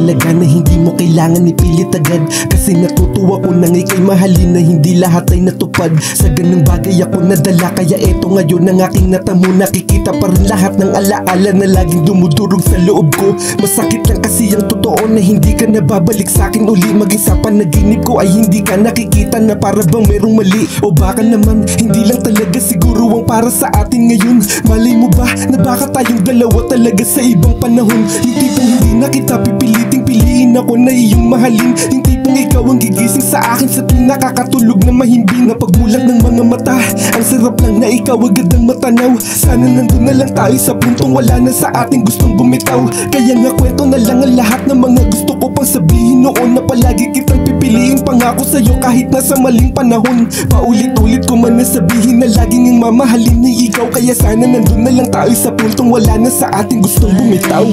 talaga na hindi mo kailangan ipilit agad. Kasi natutuwa ko nang ika'y mahalin na hindi lahat ay natupad. Sa ganung bagay ako nadala, kaya eto ngayon ang aking natamo. Nakikita pa rin lahat ng alaala na laging dumudurog sa loob ko. Masakit lang kasi ang totoo na hindi ka nababalik sa akin uli. Maging sa panaginip ko ay hindi ka nakikita na para bang merong mali. O baka naman hindi lang talaga siguro ang para sa atin ngayon. Malay mo ba na baka tayong dalawa talaga sa ibang panahon. Yung tipong hindi na kita pipiliting piliin ako na iyong mahalin. Yung tipong ikaw ang gigising sa akin sa tuwing nakakatulog na mahimbing. Na pagmulat ng mga mata, ang sarap lang na ikaw agad ang matanaw. Sana nandun na lang tayo sa puntong wala na sa ating gustong bumitaw. Kaya nga kwento na lang ang lahat ng mga gusto ko pang sabihin noon. Na palagi kitang pipiliin, pangako sa'yo kahit nasa maling panahon. Paulit-ulit ko man nasabihin na laging ang mamahalin ni ikaw. Kaya sana nandun na lang tayo sa puntong wala na sa ating gustong bumitaw.